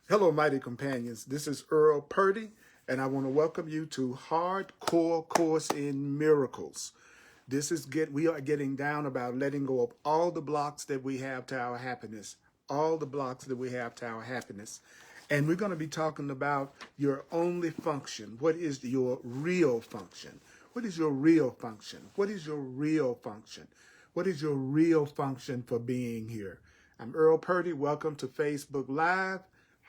Hello, mighty companions. This is Earl Purdy, and I want to welcome you to Hardcore Course in Miracles. We are getting down about letting go of all the blocks that we have to our happiness, all the blocks that we have to our happiness. And we're going to be talking about your only function. What is your real function? What is your real function? What is your real function? What is your real function for being here? I'm Earl Purdy. Welcome to Facebook Live.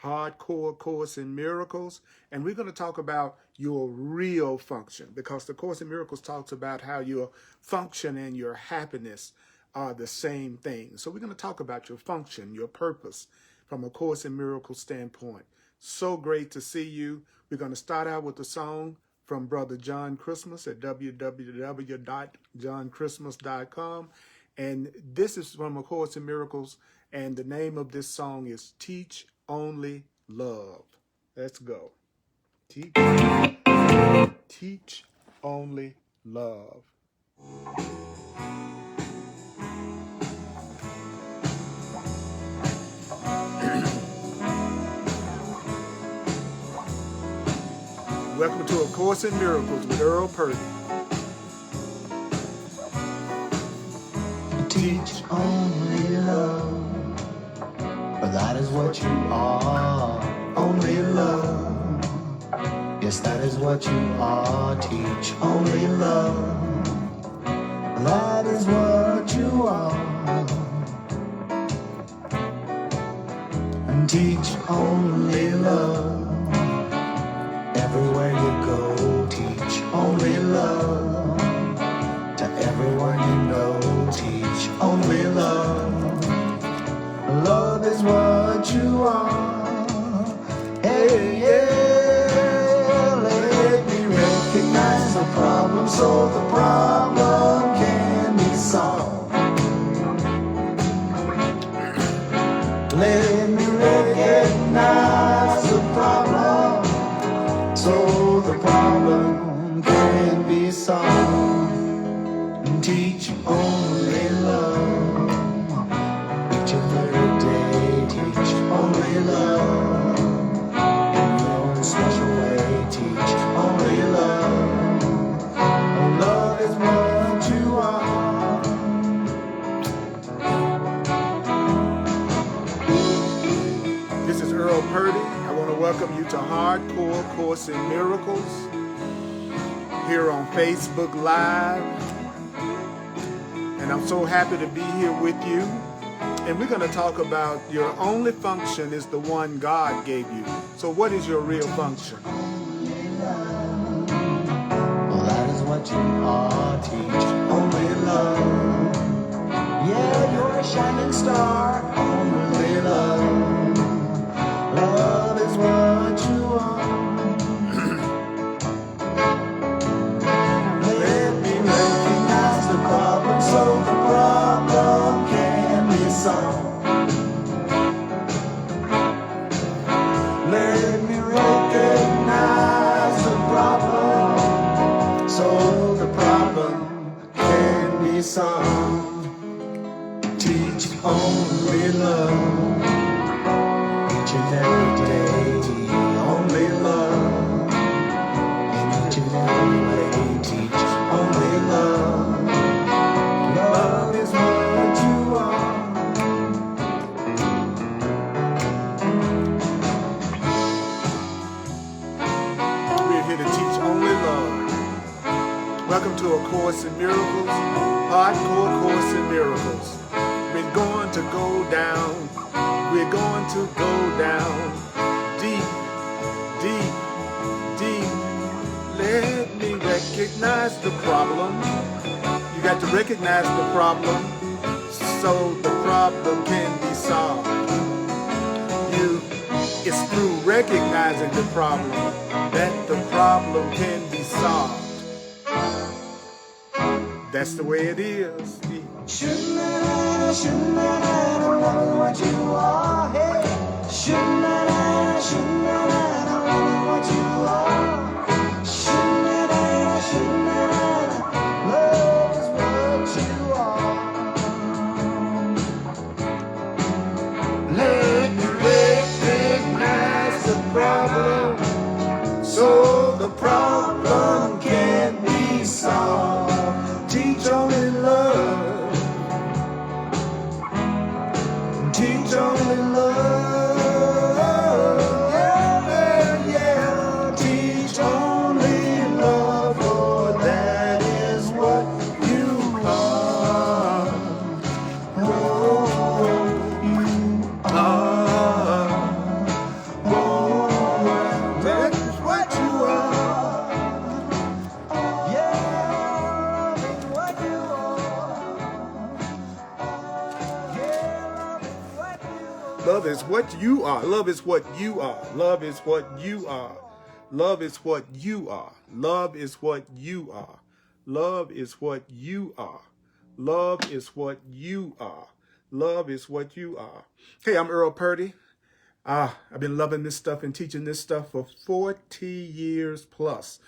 Hardcore Course in Miracles, and we're going to talk about your real function, because the Course in Miracles talks about how your function and your happiness are the same thing. So we're going to talk about your function, your purpose from a Course in Miracles standpoint. So great to see you. We're going to start out with a song from Brother John Christmas at www.johnchristmas.com, and this is from a Course in Miracles, and the name of this song is Teach Only Love. Let's go. Teach only love. Welcome to A Course in Miracles with Earl Purdy. Teach only love, for that is what you are. Only love, yes, that is what you are. Teach only love, that is what you are. And teach only love, everywhere you go. Teach only love, to everyone you know. Teach only love, love is what you are. Hey, yeah, let me recognize the problem so the problem can be solved. Let me recognize the problem so the problem can be solved. And teach only love, each and every day. Teach only love, in your own special way. Teach only love, love is what you are. This is Earl Purdy. I want to welcome you to Hardcore Course in Miracles here on Facebook Live. And I'm so happy to be here with you. And we're going to talk about your only function is the one God gave you. So what is your real function? Well, that is what you are. Teach only love. Yeah, you're a shining star. Only love. Love is what you are. Let me recognize the problem so the problem can be solved. Let me recognize the problem so the problem can be solved. Teach only love, each and every day. Only love, in each and every way. Teach only love, love is what you are. We're here to teach only love. Welcome to A Course in Miracles, Hardcore Course in Miracles. We're going to go down. We're going to go down deep, deep, deep. Let me recognize the problem. You got to recognize the problem so the problem can be solved. It's through recognizing the problem that the problem can be solved. That's the way it is. Shouldn't I know what you are? Hey, shouldn't I know what you are? Shouldn't I love is what you are. Let me recognize only love. Yeah, yeah. Teach only love, for that is what you are. Oh, you are. Oh, that is what you are. Yeah, that's what you are. Love is what you are. Love is what you are. Love is what you are. Love is what you are. Love is what you are. Love is what you are. Love is what you are. Love is what you are. Hey, I'm Earl Purdy. I've been loving this stuff and teaching this stuff for 40 years plus.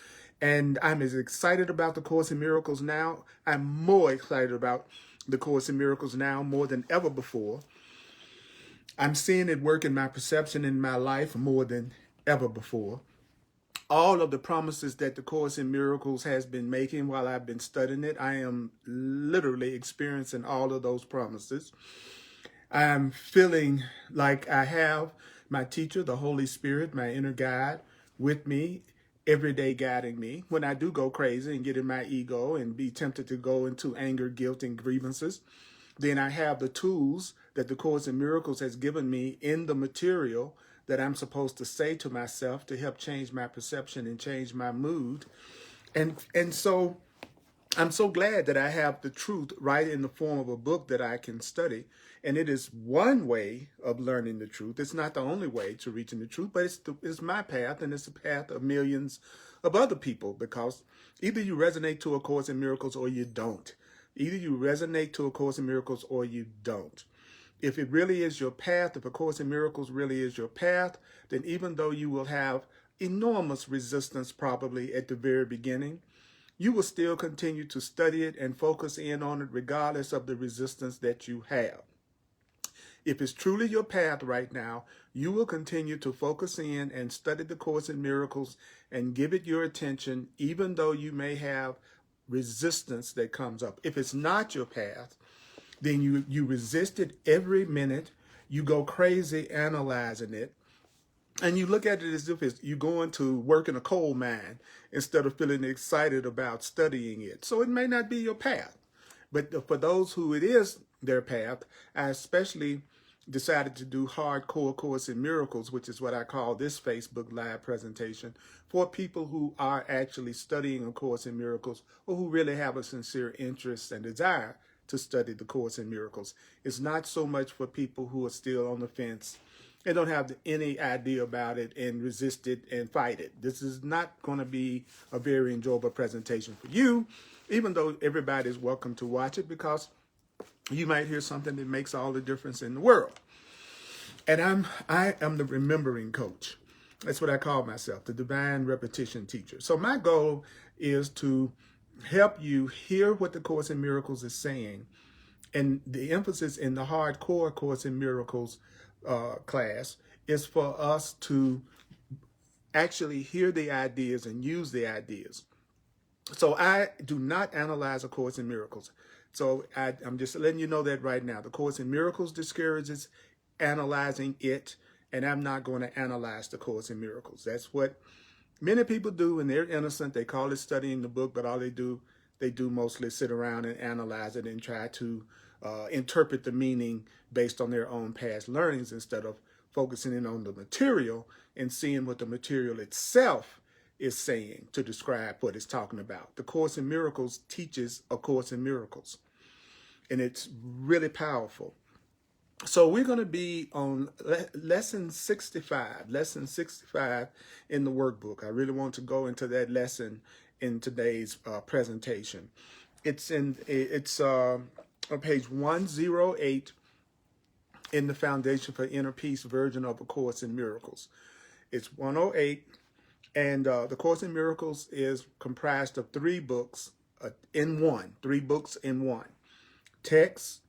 And I'm as excited about the Course in Miracles now. I'm more excited about the Course in Miracles now more than ever before. I'm seeing it work in my perception in my life more than ever before. All of the promises that the Course in Miracles has been making while I've been studying it, I am literally experiencing all of those promises. I'm feeling like I have my teacher, the Holy Spirit, my inner guide, with me every day guiding me. When I do go crazy and get in my ego and be tempted to go into anger, guilt, and grievances, then I have the tools that the Course in Miracles has given me in the material that I'm supposed to say to myself to help change my perception and change my mood. And so I'm so glad that I have the truth right in the form of a book that I can study. And it is one way of learning the truth. It's not the only way to reaching the truth, but it's my path, and it's the path of millions of other people, because either you resonate to A Course in Miracles or you don't. Either you resonate to A Course in Miracles or you don't. If it really is your path, if A Course in Miracles really is your path, then even though you will have enormous resistance probably at the very beginning, you will still continue to study it and focus in on it regardless of the resistance that you have. If it's truly your path right now, you will continue to focus in and study the Course in Miracles and give it your attention, even though you may have resistance that comes up. If it's not your path, then you resist it every minute. You go crazy analyzing it. And you look at it as if you're going to work in a coal mine instead of feeling excited about studying it. So it may not be your path. But for those who it is their path, I especially decided to do hardcore Course in Miracles, which is what I call this Facebook Live presentation, for people who are actually studying A Course in Miracles or who really have a sincere interest and desire to study the Course in Miracles. It's not so much for people who are still on the fence and don't have any idea about it and resist it and fight it. This is not going to be a very enjoyable presentation for you, even though everybody is welcome to watch it, because you might hear something that makes all the difference in the world. And I am the remembering coach. That's what I call myself, the divine repetition teacher. So my goal is to help you hear what the Course in Miracles is saying. And the emphasis in the hardcore Course in Miracles class is for us to actually hear the ideas and use the ideas. So I do not analyze A Course in Miracles. So I'm just letting you know that right now. The Course in Miracles discourages analyzing it, and I'm not going to analyze the Course in Miracles. That's what many people do, and they're innocent. They call it studying the book, but all they do mostly sit around and analyze it and try to interpret the meaning based on their own past learnings instead of focusing in on the material and seeing what the material itself is saying to describe what it's talking about. The Course in Miracles teaches A Course in Miracles, and it's really powerful. So we're going to be on lesson 65 in the workbook. I really want to go into that lesson in today's presentation. It's on page 108 in the Foundation for Inner Peace version of A Course in Miracles. It's 108, and the Course in Miracles is comprised of three books in one. Text,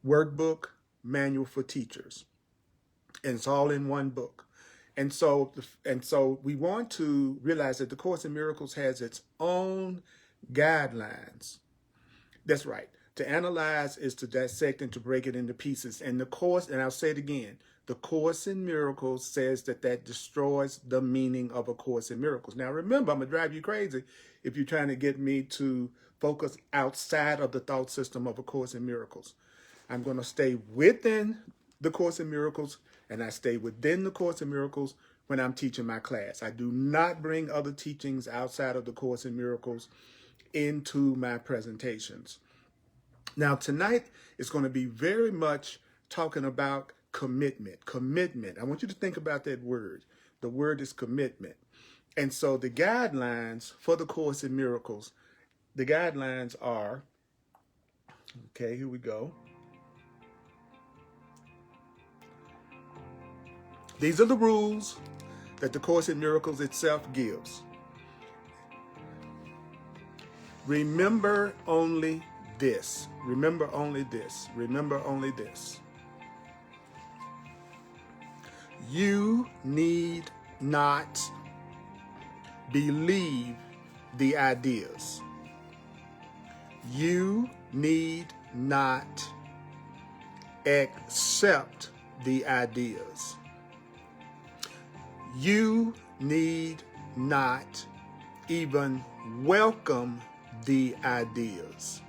workbook, manual for teachers. And it's all in one book. And so we want to realize that the Course in Miracles has its own guidelines. That's right. To analyze is to dissect and to break it into pieces. And the Course, and I'll say it again, the Course in Miracles says that destroys the meaning of A Course in Miracles. Now remember, I'm going to drive you crazy if you're trying to get me to focus outside of the thought system of A Course in Miracles. I'm going to stay within the Course in Miracles, and I stay within the Course in Miracles when I'm teaching my class. I do not bring other teachings outside of the Course in Miracles into my presentations. Now, tonight is going to be very much talking about commitment. Commitment. I want you to think about that word. The word is commitment. And so the guidelines for the Course in Miracles, the guidelines are, okay, here we go. These are the rules that the Course in Miracles itself gives. Remember only this. Remember only this. Remember only this. You need not believe the ideas. You need not accept the ideas. You need not even welcome the ideas.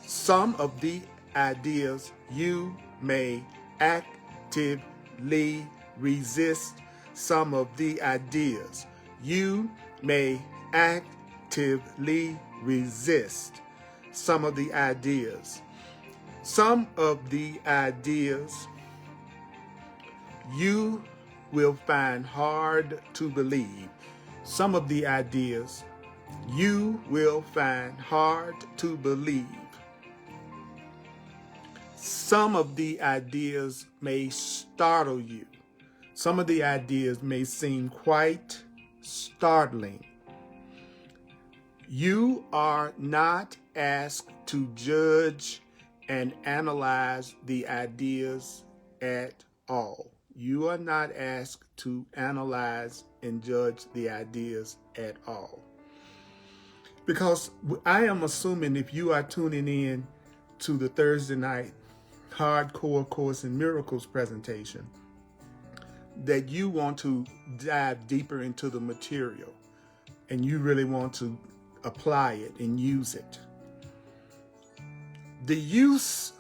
Some of the ideas you may actively resist. Some of the ideas you may actively resist. Some of the ideas. Some of the ideas you will find hard to believe. Some of the ideas you will find hard to believe. Some of the ideas may startle you. Some of the ideas may seem quite startling. You are not asked to judge and analyze the ideas at all. You are not asked to analyze and judge the ideas at all. Because I am assuming if you are tuning in to the Thursday night Hardcore Course in Miracles presentation, that you want to dive deeper into the material and you really want to apply it and use it. The use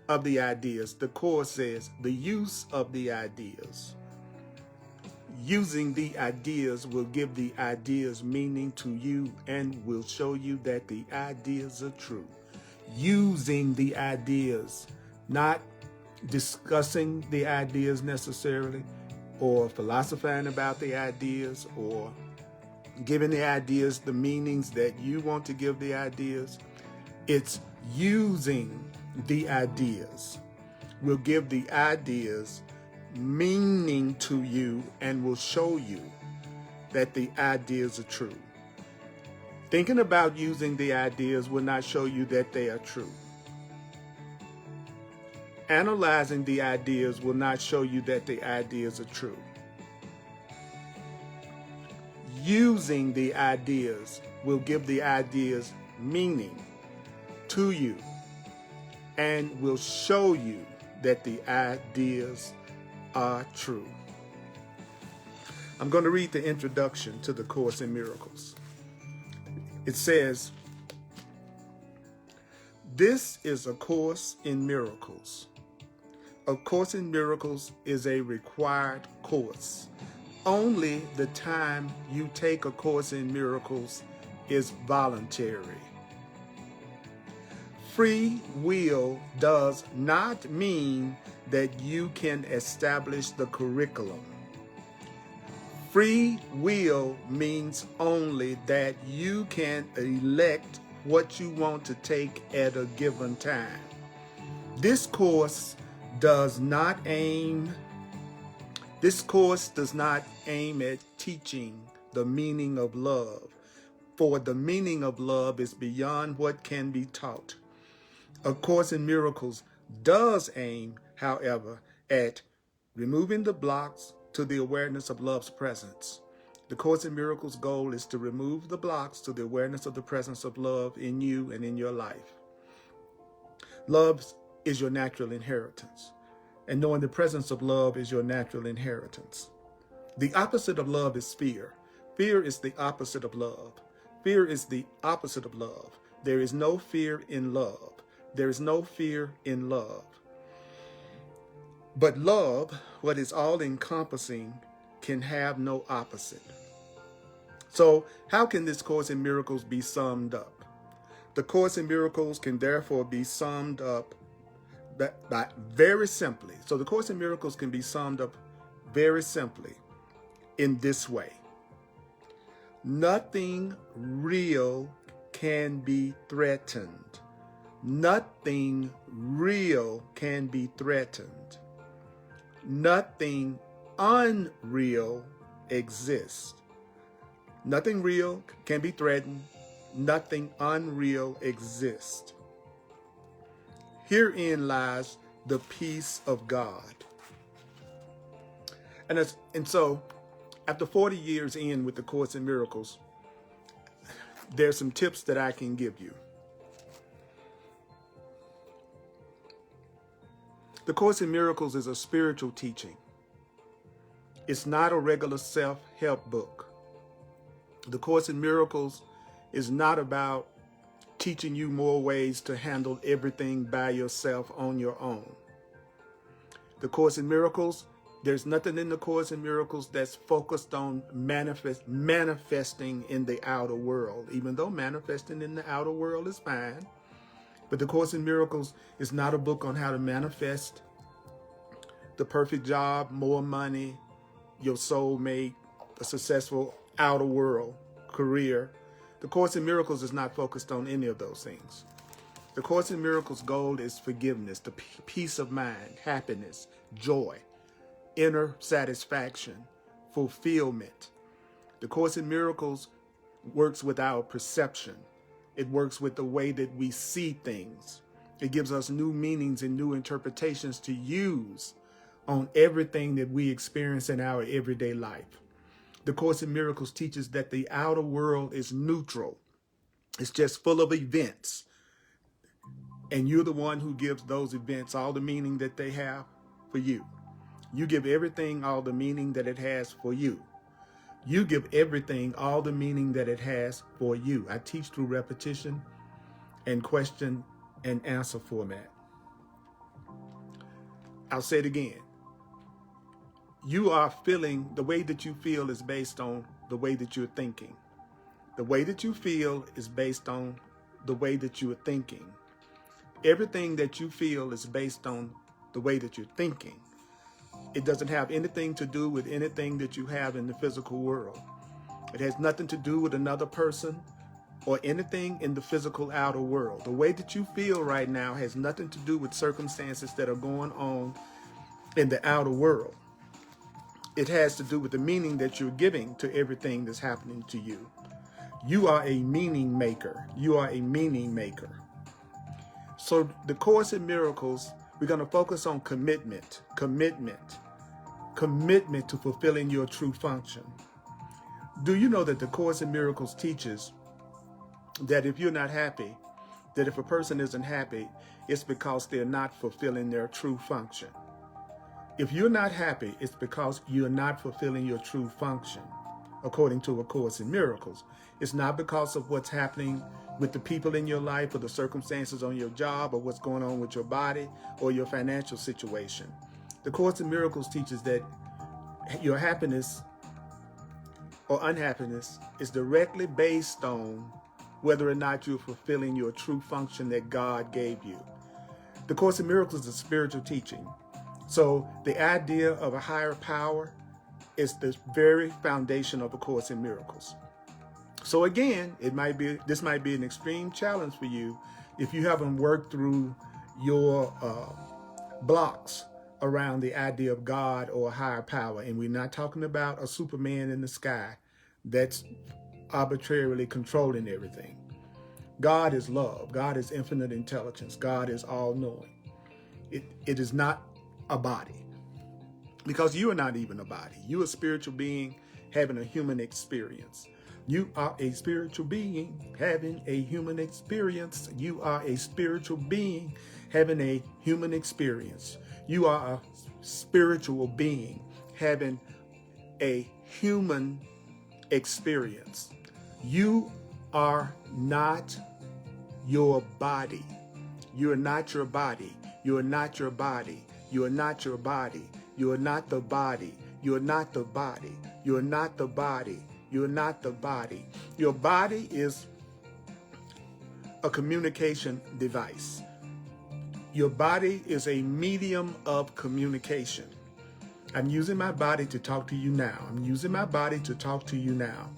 of the ideas, the Course says, the use of the ideas. Using the ideas will give the ideas meaning to you and will show you that the ideas are true. Using the ideas, not discussing the ideas necessarily, or philosophizing about the ideas, or giving the ideas the meanings that you want to give the ideas. It's using the ideas will give the ideas meaning to you and will show you that the ideas are true. Thinking about using the ideas will not show you that they are true. Analyzing the ideas will not show you that the ideas are true. Using the ideas will give the ideas meaning to you and will show you that the ideas are true. I'm going to read the introduction to the Course in Miracles. It says, "This is a Course in Miracles. A Course in Miracles is a required course. Only the time you take a Course in Miracles is voluntary. Free will does not mean that you can establish the curriculum. Free will means only that you can elect what you want to take at a given time. This course does not aim at teaching the meaning of love, for the meaning of love is beyond what can be taught. A Course in Miracles does aim, however, at removing the blocks to the awareness of love's presence. The Course in Miracles' goal is to remove the blocks to the awareness of the presence of love in you and in your life. Love is your natural inheritance. And knowing the presence of love is your natural inheritance. The opposite of love is fear. Fear is the opposite of love. Fear is the opposite of love. There is no fear in love. There is no fear in love. But love, what is all-encompassing, can have no opposite. So how can this Course in Miracles be summed up? The Course in Miracles can therefore be summed up by very simply. So the Course in Miracles can be summed up very simply in this way. Nothing real can be threatened. Nothing real can be threatened. Nothing unreal exists. Nothing real can be threatened. Nothing unreal exists. Herein lies the peace of God. And so, after 40 years in with the Course in Miracles, there's some tips that I can give you. The Course in Miracles is a spiritual teaching. It's not a regular self-help book. The Course in Miracles is not about teaching you more ways to handle everything by yourself on your own. The Course in Miracles, there's nothing in the Course in Miracles that's focused on manifesting in the outer world, even though manifesting in the outer world is fine. But the Course in Miracles is not a book on how to manifest the perfect job, more money, your soulmate, a successful outer world career. The Course in Miracles is not focused on any of those things. The Course in Miracles' goal is forgiveness, the peace of mind, happiness, joy, inner satisfaction, fulfillment. The Course in Miracles works with our perception. It works with the way that we see things. It gives us new meanings and new interpretations to use on everything that we experience in our everyday life. The Course in Miracles teaches that the outer world is neutral. It's just full of events. And you're the one who gives those events all the meaning that they have for you. You give everything all the meaning that it has for you. You give everything all the meaning that it has for you. I teach through repetition and question and answer format. I'll say it again. You are feeling, the way that you feel is based on the way that you're thinking. The way that you feel is based on the way that you are thinking. Everything that you feel is based on the way that you're thinking. It doesn't have anything to do with anything that you have in the physical world. It has nothing to do with another person or anything in the physical outer world. The way that you feel right now has nothing to do with circumstances that are going on in the outer world. It has to do with the meaning that you're giving to everything that's happening to you. You are a meaning maker. You are a meaning maker. So the Course in Miracles, we're going to focus on commitment to fulfilling your true function. Do you know that the Course in Miracles teaches that if you're not happy, that if a person isn't happy, it's because they're not fulfilling their true function. If you're not happy, it's because you're not fulfilling your true function, according to A Course in Miracles. It's not because of what's happening with the people in your life or the circumstances on your job or what's going on with your body or your financial situation. The Course in Miracles teaches that your happiness or unhappiness is directly based on whether or not you're fulfilling your true function that God gave you. The Course in Miracles is a spiritual teaching. So the idea of a higher power is the very foundation of A Course in Miracles. So again, this might be an extreme challenge for you if you haven't worked through your blocks around the idea of God or a higher power. And we're not talking about a Superman in the sky that's arbitrarily controlling everything. God is love. God is infinite intelligence. God is all-knowing. It is not a body, because you are not even a body. You're a spiritual being having a human experience. You are a spiritual being having a human experience. You are a spiritual being having a human experience. You are a spiritual being having a human experience. You are not your body. You are not your body. You are not your body. You are not your body. You are not the body. You are not the body. You are not the body. You are not the body. Your body is a communication device. Your body is a medium of communication. I'm using my body to talk to you now. I'm using my body to talk to you now.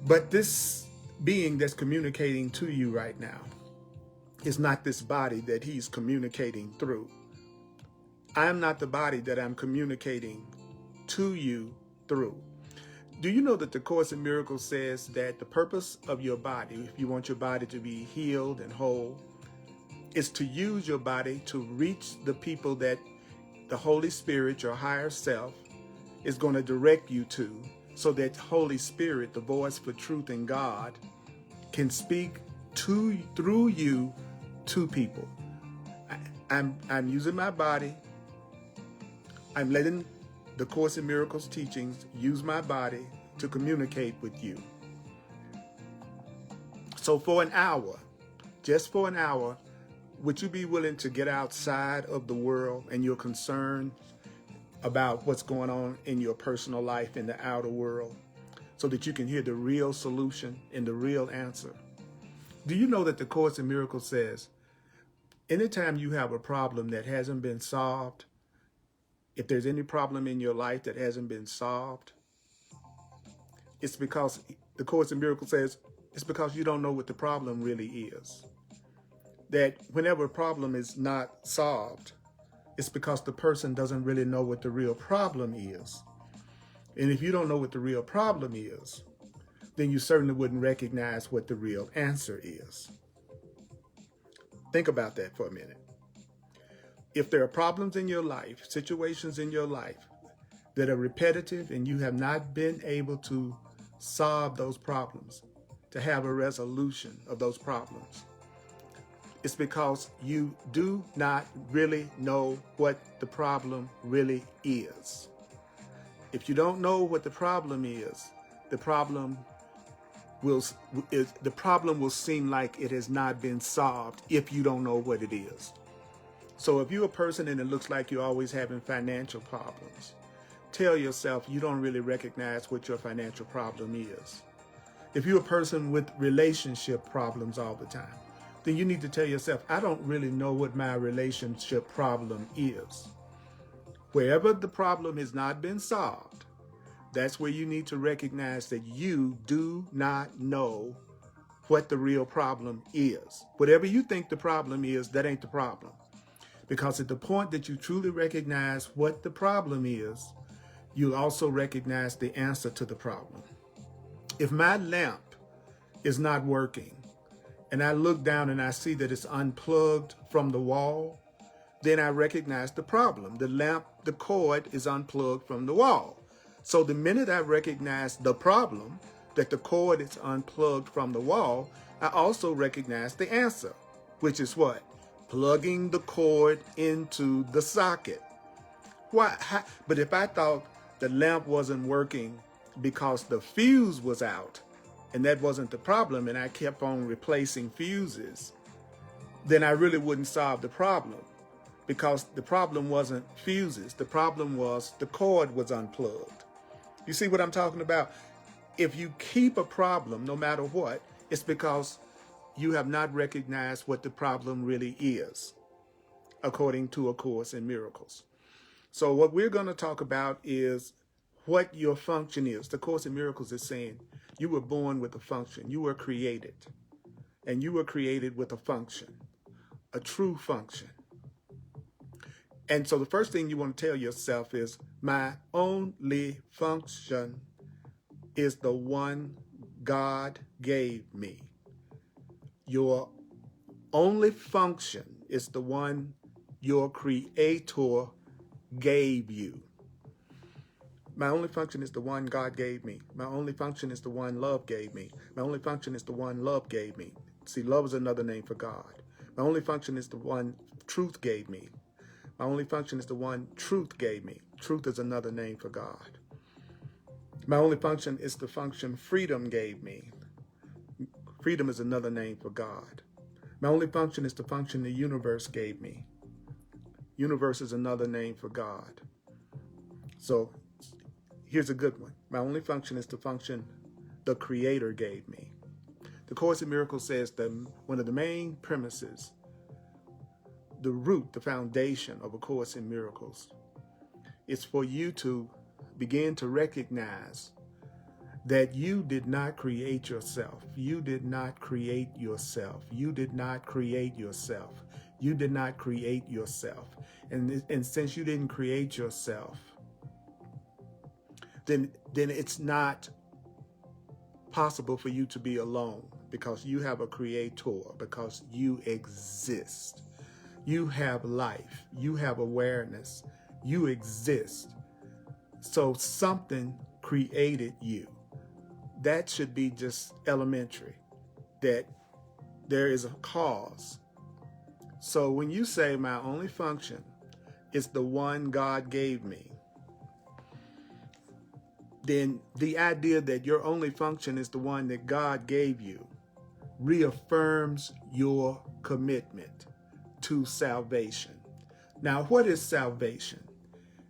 But this being that's communicating to you right now is not this body that he's communicating through. I am not the body that I'm communicating to you through. Do you know that the Course in Miracles says that the purpose of your body, if you want your body to be healed and whole, is to use your body to reach the people that the Holy Spirit, your higher self, is going to direct you to, so that Holy Spirit, the voice for truth and God, can speak through you to people. I'm using my body. I'm letting the Course in Miracles teachings use my body to communicate with you. So for an hour, just for an hour, would you be willing to get outside of the world and your concern about what's going on in your personal life in the outer world, so that you can hear the real solution and the real answer? Do you know that the Course in Miracles says, anytime you have a problem that hasn't been solved, if there's any problem in your life that hasn't been solved, it's because, the Course in Miracles says, it's because you don't know what the problem really is. That whenever a problem is not solved, it's because the person doesn't really know what the real problem is. And if you don't know what the real problem is, then you certainly wouldn't recognize what the real answer is. Think about that for a minute. If there are problems in your life, situations in your life that are repetitive, and you have not been able to solve those problems, to have a resolution of those problems, it's because you do not really know what the problem really is. If you don't know what the problem is, the problem will seem like it has not been solved if you don't know what it is. So if you're a person and it looks like you're always having financial problems, tell yourself you don't really recognize what your financial problem is. If you're a person with relationship problems all the time, then you need to tell yourself, I don't really know what my relationship problem is. Wherever the problem has not been solved, that's where you need to recognize that you do not know what the real problem is. Whatever you think the problem is, that ain't the problem. Because at the point that you truly recognize what the problem is, you'll also recognize the answer to the problem. If my lamp is not working, and I look down and I see that it's unplugged from the wall, then I recognize the problem. The lamp, the cord is unplugged from the wall. So the minute I recognize the problem, that the cord is unplugged from the wall, I also recognize the answer, which is what? Plugging the cord into the socket. Why? But if I thought the lamp wasn't working because the fuse was out, and that wasn't the problem, and I kept on replacing fuses, then I really wouldn't solve the problem, because the problem wasn't fuses. The problem was the cord was unplugged. You see what I'm talking about? If you keep a problem, no matter what, it's because you have not recognized what the problem really is, according to A Course in Miracles. So what we're going to talk about is what your function is. The Course in Miracles is saying you were born with a function. You were created. And you were created with a function, a true function. And so the first thing you want to tell yourself is, my only function is the one God gave me. Your only function is the one your Creator gave you. My only function is the one God gave me. My only function is the one love gave me. My only function is the one love gave me. See, love is another name for God. My only function is the one truth gave me. My only function is the one truth gave me. Truth is another name for God. My only function is the function freedom gave me. Freedom is another name for God. My only function is the function the universe gave me. Universe is another name for God. So here's a good one. My only function is the function the Creator gave me. The Course in Miracles says that one of the main premises, the root, the foundation of A Course in Miracles, is for you to begin to recognize that you did not create yourself. You did not create yourself. You did not create yourself. You did not create yourself. And since you didn't create yourself, then it's not possible for you to be alone, because you have a creator, because you exist. You have life. You have awareness. You exist. So something created you. That should be just elementary, that there is a cause. So when you say my only function is the one God gave me, then the idea that your only function is the one that God gave you reaffirms your commitment to salvation. Now, what is salvation?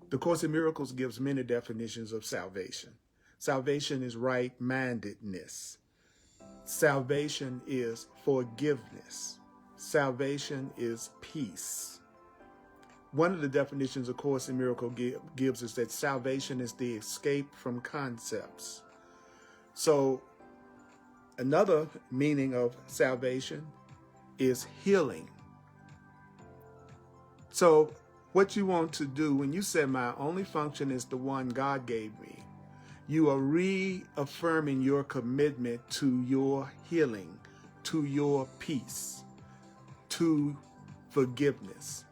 The Course in Miracles gives many definitions of salvation. Salvation is right-mindedness. Salvation is forgiveness. Salvation is peace. One of the definitions of Course in Miracles gives is that salvation is the escape from concepts. So another meaning of salvation is healing. So what you want to do when you say my only function is the one God gave me, you are reaffirming your commitment to your healing, to your peace, to forgiveness.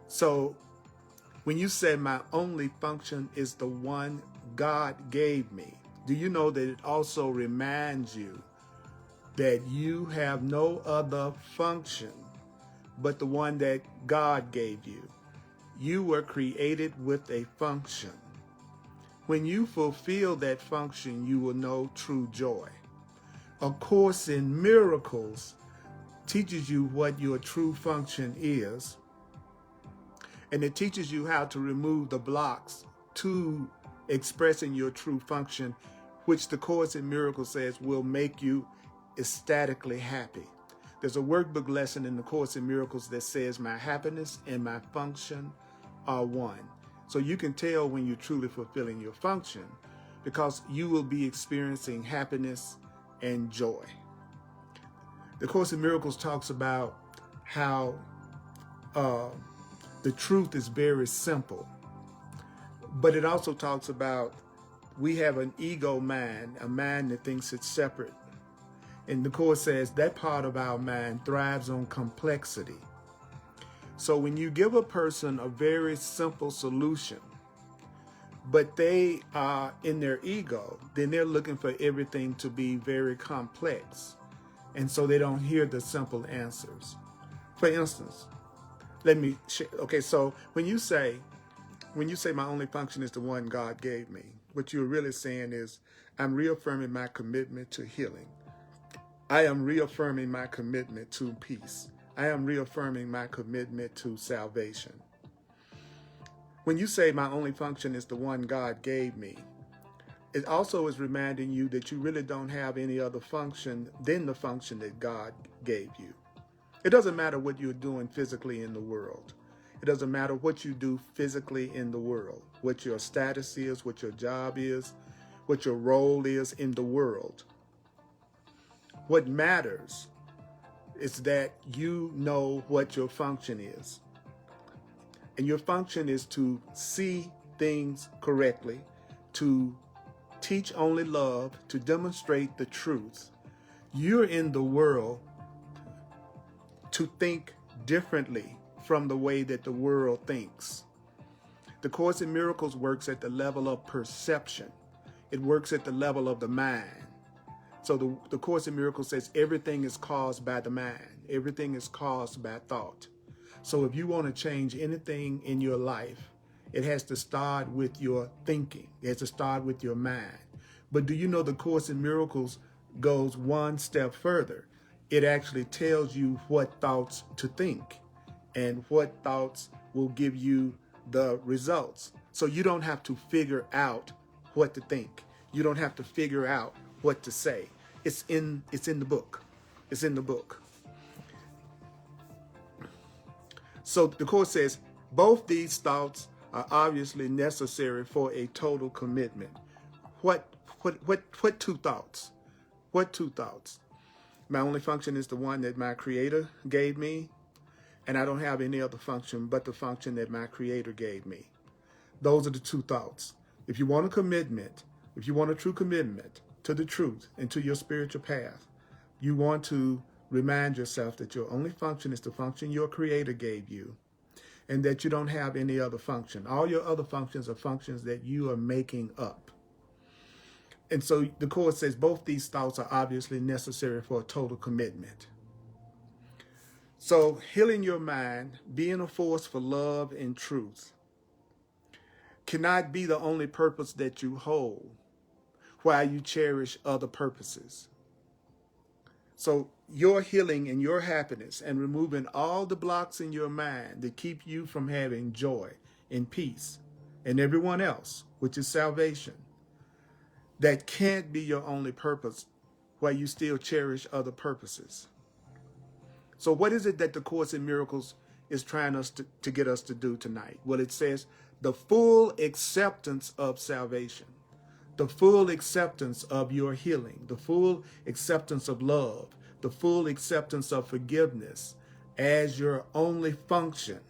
So when you say my only function is the one God gave me, do you know that it also reminds you that you have no other function but the one that God gave you? You were created with a function. When you fulfill that function, you will know true joy. A Course in Miracles teaches you what your true function is, and it teaches you how to remove the blocks to expressing your true function, which the Course in Miracles says will make you ecstatically happy. There's a workbook lesson in the Course in Miracles that says my happiness and my function are one. So you can tell when you're truly fulfilling your function, because you will be experiencing happiness and joy. The Course in Miracles talks about how the truth is very simple, but it also talks about we have an ego mind, a mind that thinks it's separate. And the Course says that part of our mind thrives on complexity. So when you give a person a very simple solution, but they are in their ego, then they're looking for everything to be very complex. And so they don't hear the simple answers. For instance, let me share. Okay, so when you say my only function is the one God gave me, what you're really saying is I'm reaffirming my commitment to healing. I am reaffirming my commitment to peace. I am reaffirming my commitment to salvation. When you say my only function is the one God gave me, it also is reminding you that you really don't have any other function than the function that God gave you. It doesn't matter what you're doing physically in the world. It doesn't matter what you do physically in the world, what your status is, what your job is, what your role is in the world. What matters is that you know what your function is. And your function is to see things correctly, to teach only love, to demonstrate the truth. You're in the world to think differently from the way that the world thinks. The Course in Miracles works at the level of perception. It works at the level of the mind. So the Course in Miracles says everything is caused by the mind. Everything is caused by thought. So if you want to change anything in your life, it has to start with your thinking. It has to start with your mind. But do you know the Course in Miracles goes one step further? It actually tells you what thoughts to think and what thoughts will give you the results. So you don't have to figure out what to think. You don't have to figure out what to say. It's in the book. It's in the book. So the Course says, both these thoughts are obviously necessary for a total commitment. What two thoughts? What two thoughts? My only function is the one that my Creator gave me, and I don't have any other function but the function that my Creator gave me. Those are the two thoughts. If you want a commitment, if you want a true commitment to the truth and to your spiritual path, you want to remind yourself that your only function is the function your Creator gave you, and that you don't have any other function. All your other functions are functions that you are making up. And so the Course says both these thoughts are obviously necessary for a total commitment. So healing your mind, being a force for love and truth, cannot be the only purpose that you hold while you cherish other purposes. So your healing and your happiness and removing all the blocks in your mind that keep you from having joy and peace and everyone else, which is salvation, that can't be your only purpose while you still cherish other purposes. So what is it that the Course in Miracles is trying us to get us to do tonight? Well, it says the full acceptance of salvation, the full acceptance of your healing, the full acceptance of love, the full acceptance of forgiveness as your only function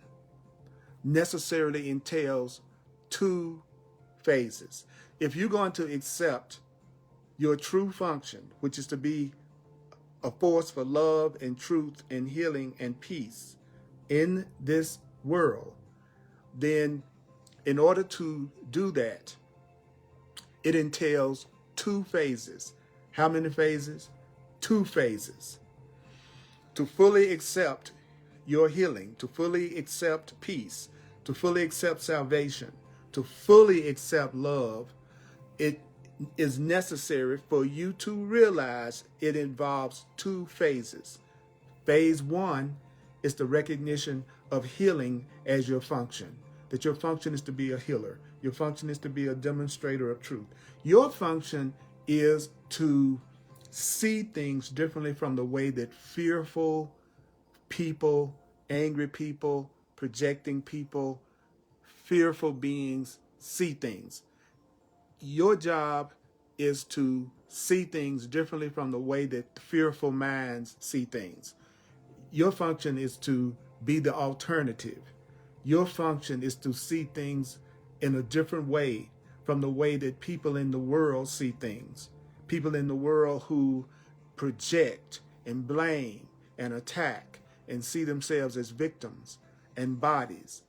necessarily entails two phases. If you're going to accept your true function, which is to be a force for love and truth and healing and peace in this world, then in order to do that, it entails two phases. How many phases? Two phases. To fully accept your healing, to fully accept peace, to fully accept salvation, to fully accept love, it is necessary for you to realize it involves two phases. Phase one is the recognition of healing as your function, that your function is to be a healer. Your function is to be a demonstrator of truth. Your function is to see things differently from the way that fearful people, angry people, projecting people, fearful beings see things. Your job is to see things differently from the way that fearful minds see things. Your function is to be the alternative. Your function is to see things in a different way from the way that people in the world see things. People in the world who project and blame and attack and see themselves as victims and bodies.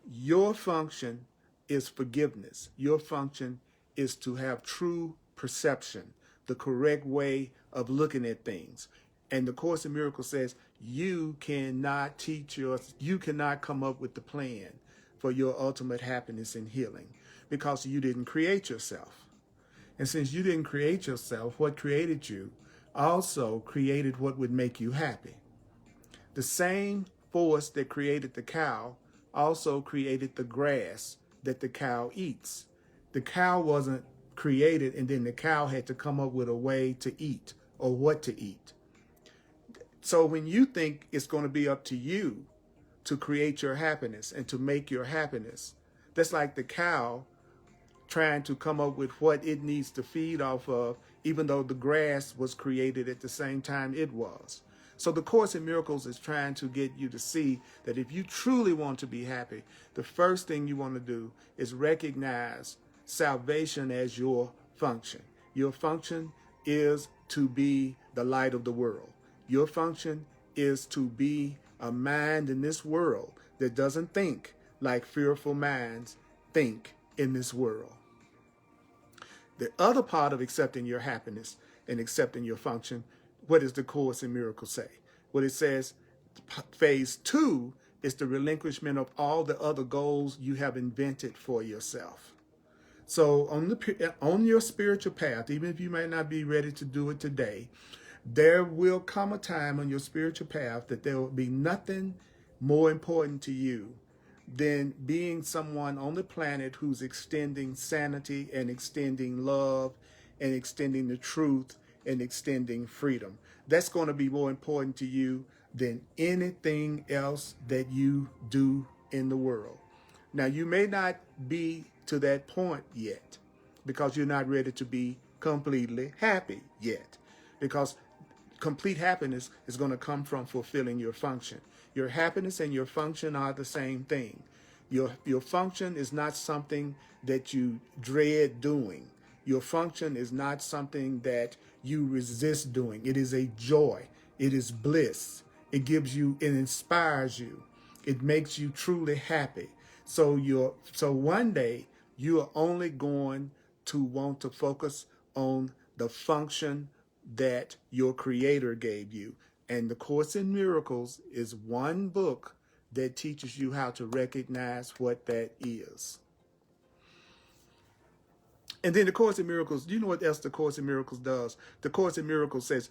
Your function is forgiveness. Your function is to have true perception, the correct way of looking at things. And the Course in Miracles says you cannot come up with the plan for your ultimate happiness and healing because you didn't create yourself. And since you didn't create yourself, what created you also created what would make you happy. The same force that created the cow also created the grass that the cow eats. The cow wasn't created and then the cow had to come up with a way to eat or what to eat. So when you think it's going to be up to you to create your happiness and to make your happiness, that's like the cow trying to come up with what it needs to feed off of, even though the grass was created at the same time it was. So the Course in Miracles is trying to get you to see that if you truly want to be happy, the first thing you want to do is recognize salvation as your function. Your function is to be the light of the world. Your function is to be a mind in this world that doesn't think like fearful minds think in this world. The other part of accepting your happiness and accepting your function, what does the Course in Miracles say? What it says, phase 2 is the relinquishment of all the other goals you have invented for yourself. So on your spiritual path, even if you may not be ready to do it today, there will come a time on your spiritual path that there will be nothing more important to you than being someone on the planet who's extending sanity and extending love and extending the truth and extending freedom. That's going to be more important to you than anything else that you do in the world. Now, you may not be to that point yet because you're not ready to be completely happy yet, because complete happiness is going to come from fulfilling your function. Your happiness and your function are the same thing. Your function is not something that you dread doing. Your function is not something that you resist doing. It is a joy. It is bliss. It gives you, it inspires you. It makes you truly happy. So one day you are only going to want to focus on the function that your Creator gave you. And the Course in Miracles is one book that teaches you how to recognize what that is. And then the Course in Miracles, you know what else the Course in Miracles does? The Course in Miracles says,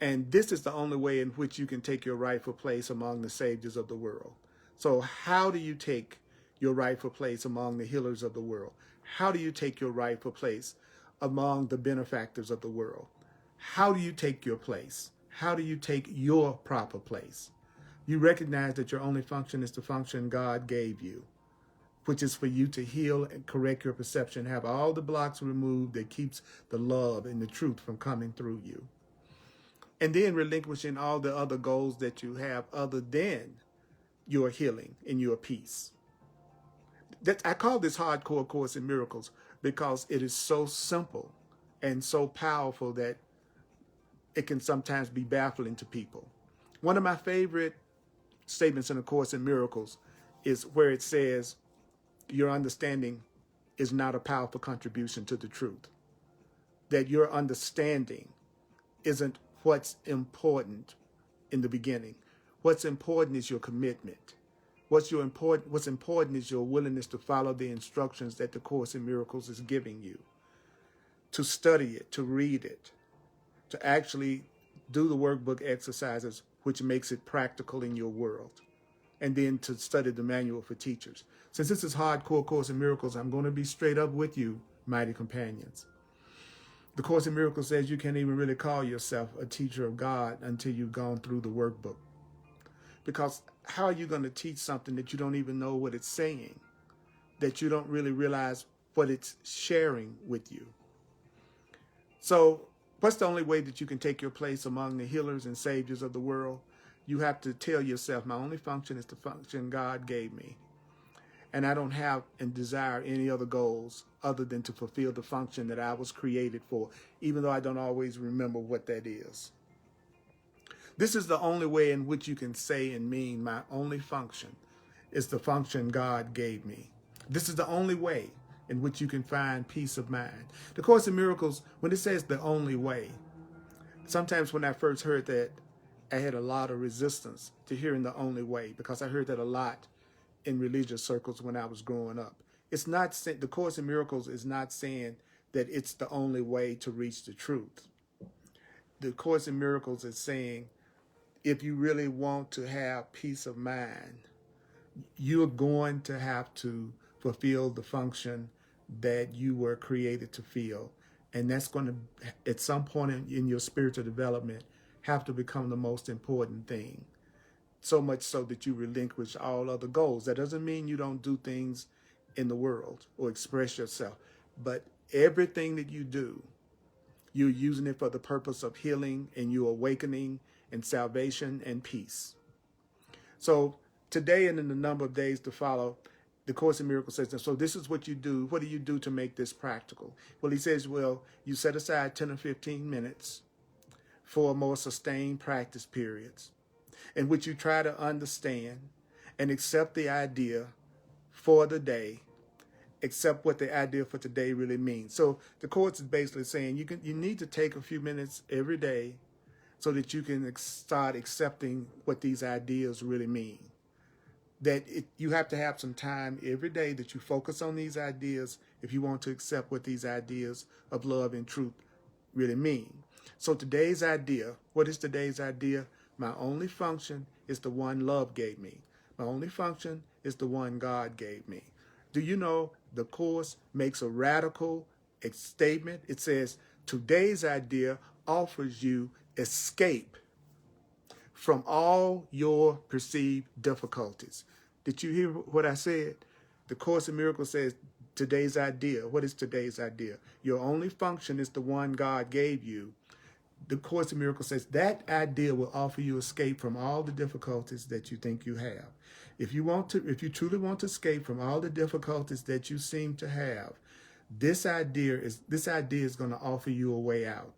and this is the only way in which you can take your rightful place among the saviors of the world. So how do you take your rightful place among the healers of the world? How do you take your rightful place among the benefactors of the world? How do you take your place? How do you take your proper place? You recognize that your only function is the function God gave you, which is for you to heal and correct your perception, have all the blocks removed that keeps the love and the truth from coming through you. And then relinquishing all the other goals that you have other than your healing and your peace. I call this Hardcore Course in Miracles because it is so simple and so powerful that it can sometimes be baffling to people. One of my favorite statements in A Course in Miracles is where it says, your understanding is not a powerful contribution to the truth. That your understanding isn't what's important in the beginning. What's important is your commitment. What's important is your willingness to follow the instructions that the Course in Miracles is giving you. To study it, to read it, to actually do the workbook exercises, which makes it practical in your world. And then to study the manual for teachers. Since this is Hardcore Course in Miracles, I'm going to be straight up with you, mighty companions. The Course in Miracles says you can't even really call yourself a teacher of God until you've gone through the workbook. Because how are you going to teach something that you don't even know what it's saying, that you don't really realize what it's sharing with you? So what's the only way that you can take your place among the healers and saviors of the world? You have to tell yourself, my only function is the function God gave me. And I don't have and desire any other goals other than to fulfill the function that I was created for, even though I don't always remember what that is. This is the only way in which you can say and mean my only function is the function God gave me. This is the only way in which you can find peace of mind. The Course in Miracles, when it says the only way, sometimes when I first heard that, I had a lot of resistance to hearing the only way, because I heard that a lot in religious circles when I was growing up. It's not, the Course in Miracles is not saying that it's the only way to reach the truth. The Course in Miracles is saying, if you really want to have peace of mind, you're going to have to fulfill the function that you were created to feel. And that's going to, at some point in your spiritual development, have to become the most important thing. So much so that you relinquish all other goals. That doesn't mean you don't do things in the world or express yourself. But everything that you do, you're using it for the purpose of healing and you awakening and salvation and peace. So today and in the number of days to follow, the Course in Miracles says, so this is what you do. What do you do to make this practical? Well, he says, well, you set aside 10 or 15 minutes for more sustained practice periods in which you try to understand and accept the idea for the day, accept what the idea for today really means. So the Course is basically saying you need to take a few minutes every day so that you can start accepting what these ideas really mean. You have to have some time every day that you focus on these ideas if you want to accept what these ideas of love and truth really mean. So today's idea, what is today's idea? My only function is the one love gave me. My only function is the one God gave me. Do you know the Course makes a radical statement? It says, today's idea offers you escape from all your perceived difficulties. Did you hear what I said? The Course in Miracles says, today's idea. What is today's idea? Your only function is the one God gave you. The Course in Miracles says that idea will offer you escape from all the difficulties that you think you have. If you truly want to escape from all the difficulties that you seem to have, this idea is going to offer you a way out.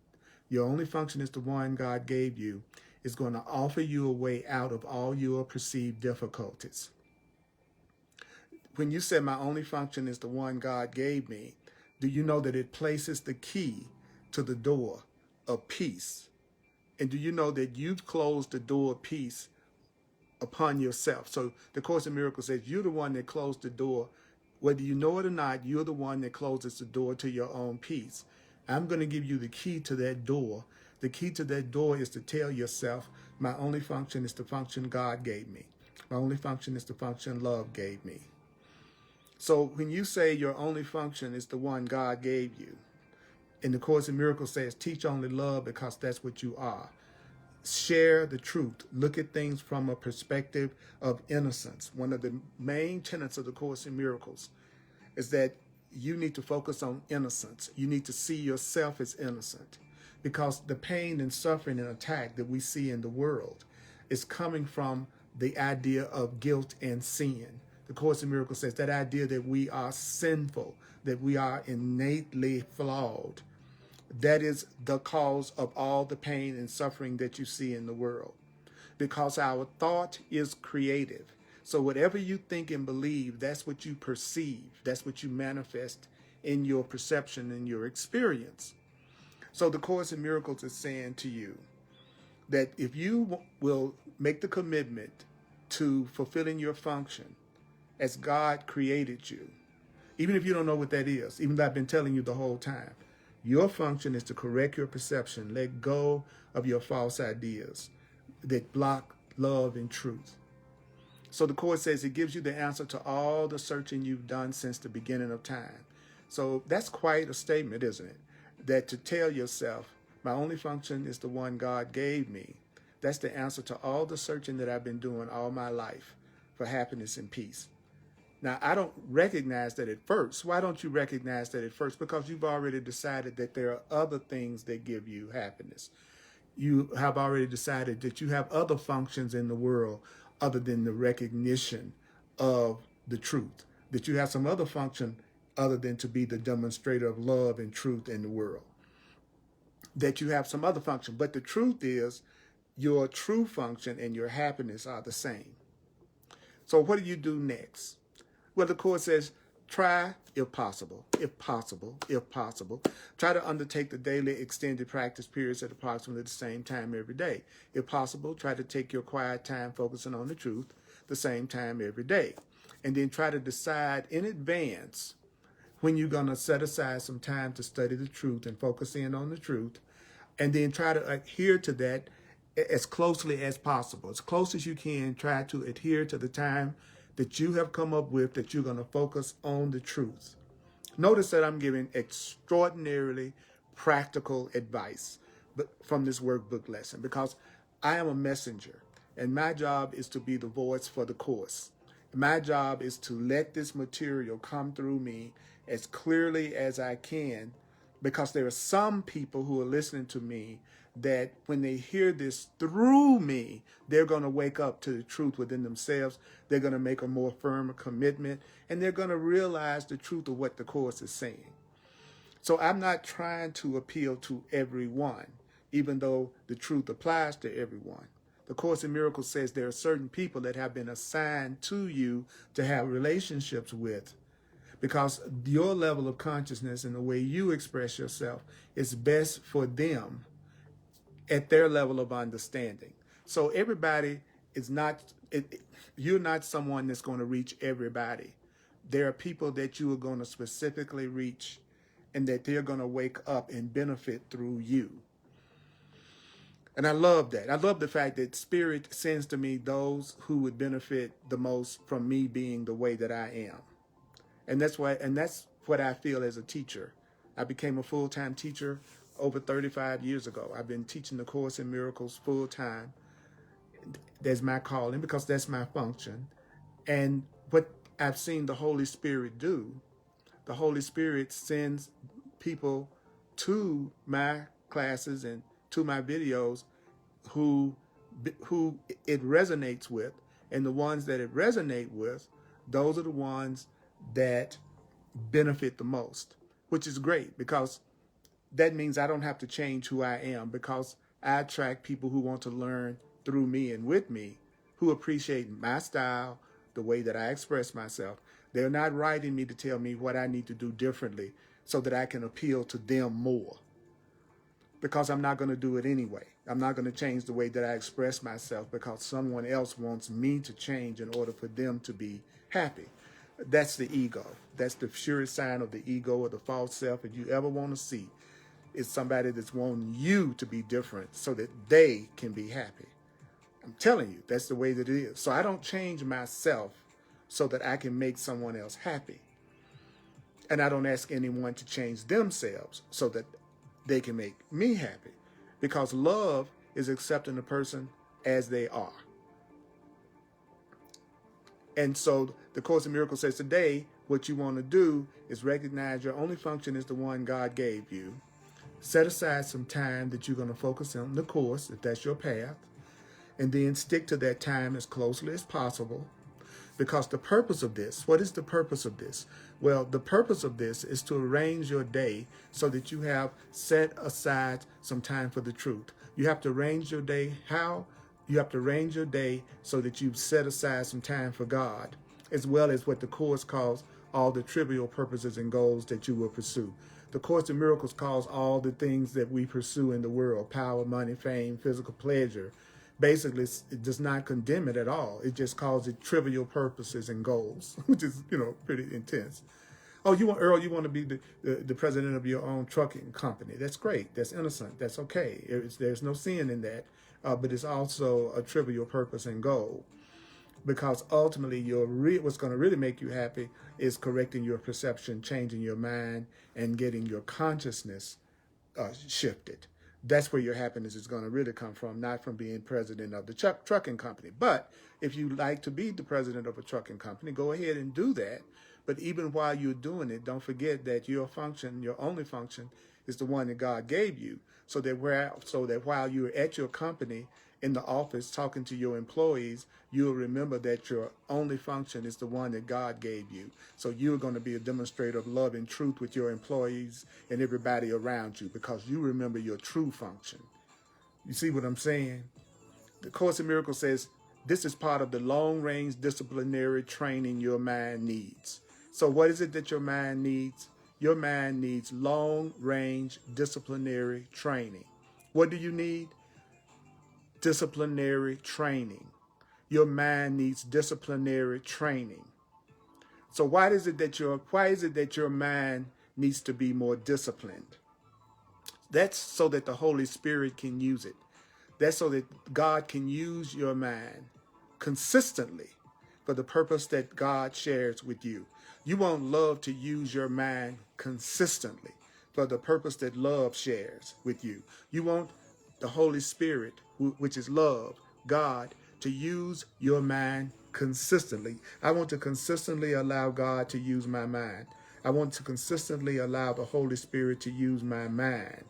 Your only function is the one God gave you. It's going to offer you a way out of all your perceived difficulties. When you say my only function is the one God gave me, do you know that it places the key to the door of peace? And do you know that you've closed the door of peace upon yourself? So the Course in Miracles says you're the one that closed the door. Whether you know it or not, you're the one that closes the door to your own peace. I'm going to give you the key to that door. The key to that door is to tell yourself, my only function is the function God gave me. My only function is the function love gave me. So when you say your only function is the one God gave you, and the Course in Miracles says, teach only love because that's what you are. Share the truth. Look at things from a perspective of innocence. One of the main tenets of the Course in Miracles is that you need to focus on innocence. You need to see yourself as innocent, because the pain and suffering and attack that we see in the world is coming from the idea of guilt and sin. The Course in Miracles says that idea that we are sinful, that we are innately flawed, that is the cause of all the pain and suffering that you see in the world. Because our thought is creative. So whatever you think and believe, that's what you perceive. That's what you manifest in your perception and your experience. So the Course in Miracles is saying to you that if you will make the commitment to fulfilling your function as God created you, even if you don't know what that is, even though I've been telling you the whole time, your function is to correct your perception, let go of your false ideas that block love and truth. So the Course says it gives you the answer to all the searching you've done since the beginning of time. So that's quite a statement, isn't it? That to tell yourself, my only function is the one God gave me. That's the answer to all the searching that I've been doing all my life for happiness and peace. Now, I don't recognize that at first. Why don't you recognize that at first? Because you've already decided that there are other things that give you happiness. You have already decided that you have other functions in the world other than the recognition of the truth, that you have some other function other than to be the demonstrator of love and truth in the world, that you have some other function. But the truth is your true function and your happiness are the same. So what do you do next? Well, the Course says, try, if possible, try to undertake the daily extended practice periods at approximately the same time every day. If possible, try to take your quiet time focusing on the truth the same time every day. And then try to decide in advance when you're going to set aside some time to study the truth and focus in on the truth. And then try to adhere to that as closely as possible. As close as you can, try to adhere to the time that you have come up with that you're going to focus on the truth. Notice that I'm giving extraordinarily practical advice from this workbook lesson, because I am a messenger and my job is to be the voice for the Course. My job is to let this material come through me as clearly as I can, because there are some people who are listening to me that when they hear this through me, they're going to wake up to the truth within themselves. They're going to make a more firm commitment, and they're going to realize the truth of what the Course is saying. So I'm not trying to appeal to everyone, even though the truth applies to everyone. The Course in Miracles says there are certain people that have been assigned to you to have relationships with, because your level of consciousness and the way you express yourself is best for them. at their level of understanding. So everybody is not, you're not someone that's going to reach everybody. There are people that you are going to specifically reach and that they're going to wake up and benefit through you. And I love that. I love the fact that Spirit sends to me those who would benefit the most from me being the way that I am. And that's what I feel as a teacher. I became a full-time teacher over 35 years ago. I've been teaching the Course in Miracles full-time. That's my calling because that's my function. And what I've seen the Holy Spirit do, the Holy Spirit sends people to my classes and to my videos who it resonates with, and the ones that it resonates with, those are the ones that benefit the most, which is great because that means I don't have to change who I am, because I attract people who want to learn through me and with me, who appreciate my style, the way that I express myself. They're not writing me to tell me what I need to do differently so that I can appeal to them more, because I'm not going to do it anyway. I'm not going to change the way that I express myself because someone else wants me to change in order for them to be happy. That's the ego. That's the surest sign of the ego or the false self. If you ever want to see, it's somebody that's wanting you to be different so that they can be happy. I'm telling you, that's the way that it is. So I don't change myself so that I can make someone else happy. And I don't ask anyone to change themselves so that they can make me happy. Because love is accepting a person as they are. And so the Course in Miracles says today, what you want to do is recognize your only function is the one God gave you. Set aside some time that you're going to focus on the Course, if that's your path, and then stick to that time as closely as possible. Because the purpose of this, what is the purpose of this? Well, the purpose of this is to arrange your day so that you have set aside some time for the truth. You have to arrange your day. How? You have to arrange your day so that you've set aside some time for God, as well as what the Course calls all the trivial purposes and goals that you will pursue. The Course in Miracles calls all the things that we pursue in the world, power, money, fame, physical pleasure. Basically, it does not condemn it at all. It just calls it trivial purposes and goals, which is, pretty intense. Oh, Earl, you want to be the president of your own trucking company. That's great. That's innocent. That's okay. There's no sin in that. But it's also a trivial purpose and goal. Because ultimately, what's going to really make you happy is correcting your perception, changing your mind, and getting your consciousness shifted. That's where your happiness is going to really come from, not from being president of the trucking company. But if you like to be the president of a trucking company, go ahead and do that. But even while you're doing it, don't forget that your function, your only function, is the one that God gave you. So that while you're at your company in the office talking to your employees, you'll remember that your only function is the one that God gave you. So you're going to be a demonstrator of love and truth with your employees and everybody around you, because you remember your true function. You see what I'm saying? The Course in Miracles says this is part of the long-range disciplinary training your mind needs. So what is it that your mind needs? Your mind needs long-range disciplinary training. What do you need? Disciplinary training. Your mind needs disciplinary training. So why is it that your mind needs to be more disciplined? That's so that the Holy Spirit can use it. That's so that God can use your mind consistently for the purpose that God shares with you. You want love to use your mind consistently for the purpose that love shares with you. You want the Holy Spirit, which is love, God, to use your mind consistently. I want to consistently allow God to use my mind. I want to consistently allow the Holy Spirit to use my mind.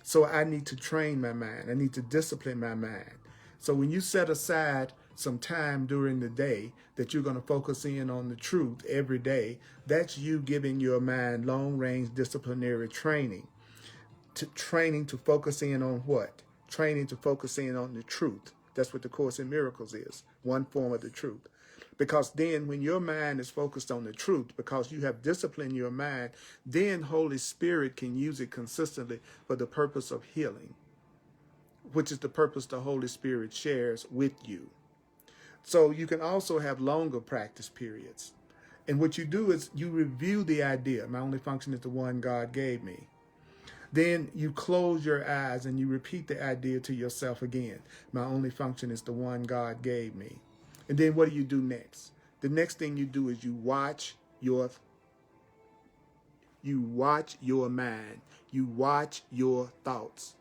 So I need to train my mind. I need to discipline my mind. So when you set aside some time during the day that you're going to focus in on the truth every day, that's you giving your mind long-range disciplinary training. Training to focus in on what? Training to focus in on the truth. That's what the Course in Miracles is, one form of the truth. Because then when your mind is focused on the truth, because you have disciplined your mind, then Holy Spirit can use it consistently for the purpose of healing. which is the purpose the Holy Spirit shares with you. So you can also have longer practice periods. And what you do is you review the idea. My only function is the one God gave me. Then you close your eyes and you repeat the idea to yourself again. My only function is the one God gave me. And then what do you do next? The next thing you do is you watch your mind. You watch your thoughts.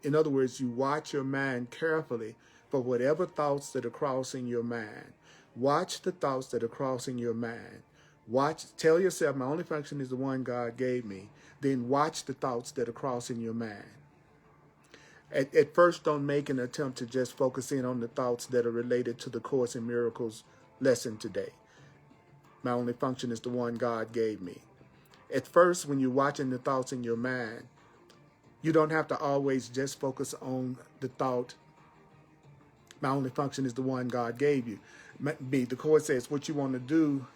In other words, you watch your mind carefully for whatever thoughts that are crossing your mind. Watch the thoughts that are crossing your mind. Tell yourself, my only function is the one God gave me. Then watch the thoughts that are crossing your mind. At first, don't make an attempt to just focus in on the thoughts that are related to the Course in Miracles lesson today. My only function is the one God gave me. At first, when you're watching the thoughts in your mind, you don't have to always just focus on the thought, my only function is the one God gave you. The Course says what you want to do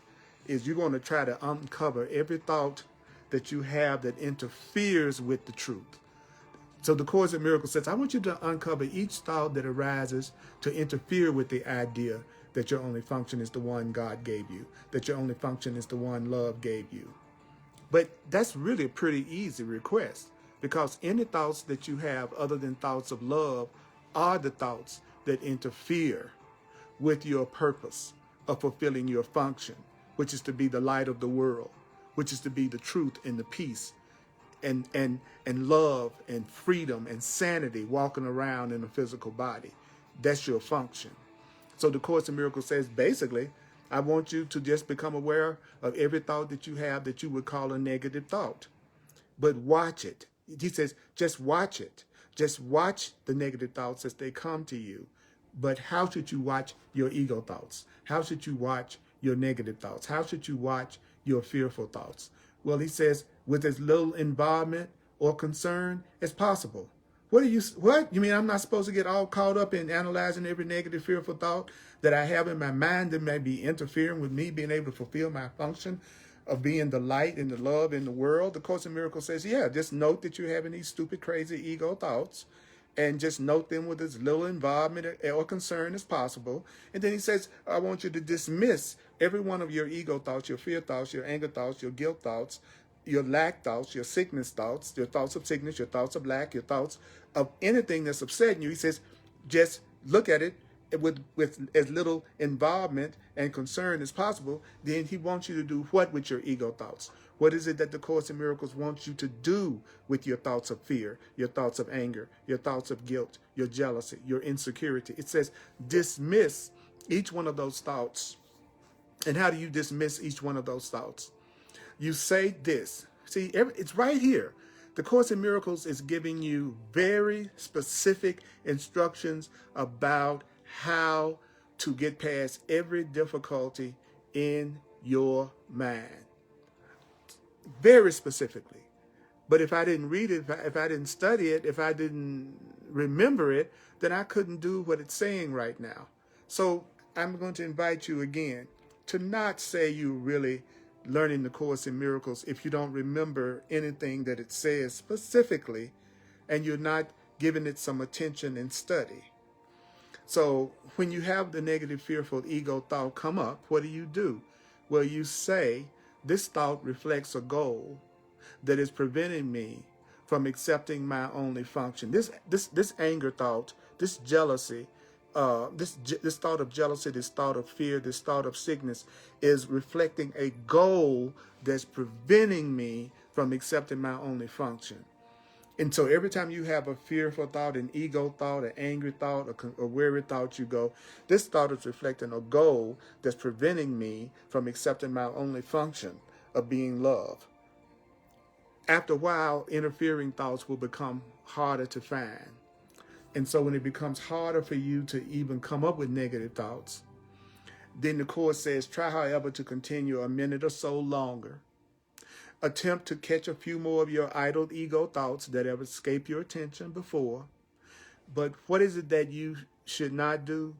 is you're going to try to uncover every thought that you have that interferes with the truth. So the Course in Miracles says, I want you to uncover each thought that arises to interfere with the idea that your only function is the one God gave you, that your only function is the one love gave you. But that's really a pretty easy request, because any thoughts that you have other than thoughts of love are the thoughts that interfere with your purpose of fulfilling your function, which is to be the light of the world, which is to be the truth and the peace and love and freedom and sanity walking around in a physical body. That's your function. So the Course in Miracles says, basically, I want you to just become aware of every thought that you have that you would call a negative thought. But watch it. He says, just watch it. Just watch the negative thoughts as they come to you. But how should you watch your ego thoughts? How should you watch your negative thoughts? How should you watch your fearful thoughts? Well, he says, with as little involvement or concern as possible. What? You mean I'm not supposed to get all caught up in analyzing every negative, fearful thought that I have in my mind that may be interfering with me being able to fulfill my function of being the light and the love in the world? The Course in Miracles says, yeah, just note that you're having these stupid, crazy ego thoughts, and just note them with as little involvement or concern as possible. And then he says, I want you to dismiss every one of your ego thoughts, your fear thoughts, your anger thoughts, your guilt thoughts, your lack thoughts, your sickness thoughts, your thoughts of sickness, your thoughts of lack, your thoughts of anything that's upsetting you. He says, just look at it with as little involvement and concern as possible. Then he wants you to do what with your ego thoughts? What is it that the Course in Miracles wants you to do with your thoughts of fear, your thoughts of anger, your thoughts of guilt, your jealousy, your insecurity? It says, dismiss each one of those thoughts. And how do you dismiss each one of those thoughts? You say this. See, it's right here. The Course in Miracles is giving you very specific instructions about how to get past every difficulty in your mind. Very specifically. But if I didn't read it, if I didn't study it, if I didn't remember it, then I couldn't do what it's saying right now. So I'm going to invite you again to not say you're really learning the Course in Miracles if you don't remember anything that it says specifically and you're not giving it some attention and study. So when you have the negative, fearful ego thought come up, what do? Well, you say, this thought reflects a goal that is preventing me from accepting my only function. This anger thought, this jealousy, this thought of jealousy, this thought of fear, this thought of sickness is reflecting a goal that's preventing me from accepting my only function. And so every time you have a fearful thought, an ego thought, an angry thought, a weary thought, you go, this thought is reflecting a goal that's preventing me from accepting my only function of being love. After a while, interfering thoughts will become harder to find. And so when it becomes harder for you to even come up with negative thoughts, then the Course says, try, however, to continue a minute or so longer. Attempt to catch a few more of your idle ego thoughts that have escaped your attention before. But what is it that you should not do?